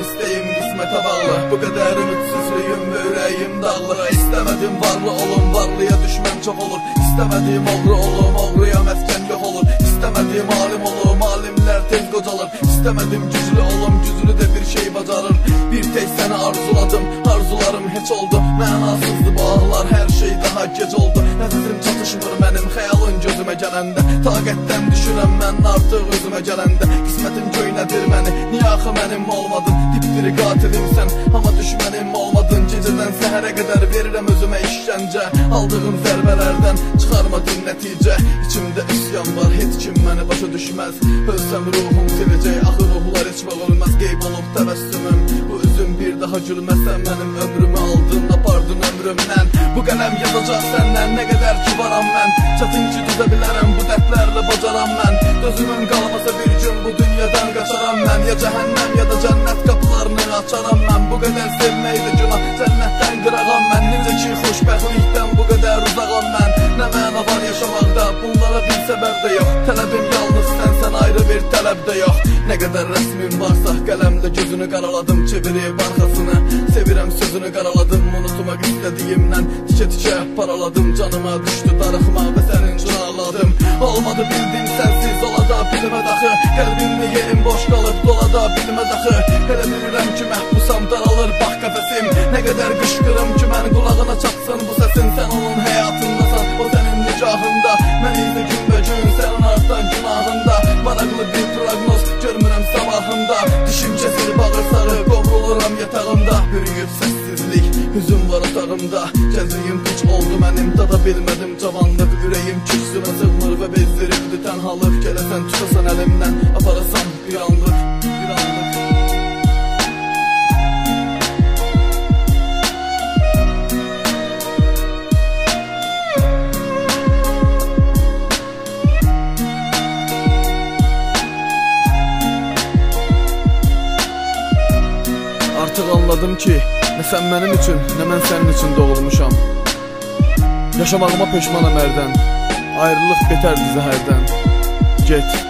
istəyim qismətə bağlı. Bu qədər ümidsizliyim və ürəyim dağlı. İstəmədim varlı olum, varlıya düşmən çox olur. İstəmədim oğru olum, oğruya məskən yox olur. İstəmədim alim olum, alimlər tez qocalır. İstəmədim güclü olum, güclü də bir şey bacarır. Bir tek səni arzuladım, arzularım heç oldu. Mənasızdı bu ağlar, hər şey daha gec oldu. Nəfəsim çatışmır mənim xəyalın gözümə gələndə. Taqətdən düşürəm mən artıq özümə gələndə. Qismətim göynədir məni, niyə axı mənim olmadın? Dipdiri qatilimsən, amma düşmənim olmadın. Gecədən səhərə qədər verirəm özümə işgəncə. Aldığım zərbələrdən çıxarmadım nəticə. İçimdə üsyan var, heç kim məni başa düşməz. Ölsəm ruhum siləcək, axı ruhlar heç vaxt ölməz. Qeyb olub təbəssümüm, bu üzüm bir daha gülməsən. Mənim ömrümü aldın, apardın ömrümdən. Bu qələm yazacaq səndən, nə qədər ki varam mən. Çətin ki düzə bilərəm, bu dərdlərlə bacaram mən. Dözümüm qalmasa bir gün bu dünyadan qaçaram mən. Ya cəhənnəm ya da cənnət qapılarını açaram mən. Bu qədər sevməkdə günah, cənnətdən qırağam mən. Necə ki xoşbəxtlikdən bu qədər uzağam mən. Nə məna var yaşamaqda, bunlara bir səbəb də yox. Tələbim yalnız sənsən, ayrı bir tələb də yox. Nə qədər rəsmim varsa qələmdə gözünü qaraladım, çevirib arxasını. Sevirəm sözünü qaraladım, unutmaq istədiyimdən. Tikə-tikə paraladım, canıma düşdü darıxma və sənin üçün ağladım. Olmadı bildin sənsiz, ola da bilmə daxı. Qəlbimli yerim boş qalıb, dola da bilmə daxı. Elə bilirəm ki məhbusam, daralır bax qəfəsim. Nə qədər qışqırım ki mən qulağına çatsın bu səsin. Sən onun həyatındasan, o sənin nicahında. Mən isə gün və gün sənin artdan günahında. Maraqlı bir proqnoz görmürəm sabahımda. Dişim kəsir bağır sarı, qovruluram yatağımda. Bürüyüb səssizlik, hüzün var otağımda. Gəziyim puç oldu mənim, dada bilmədim cavanlıq. Ürəyim kürsümə sığmır və bezdiribdi tənhalıq. Gələsən tutasan əlimdən, aparasan bir anlıq, bir anlıq. Artıq anladım ki, nə sən mənim üçün, nə mən sənin üçün doğulmuşam. Yaşamağıma peşmanam hərdən, ayrılıq betərdi zəhərdən. Get.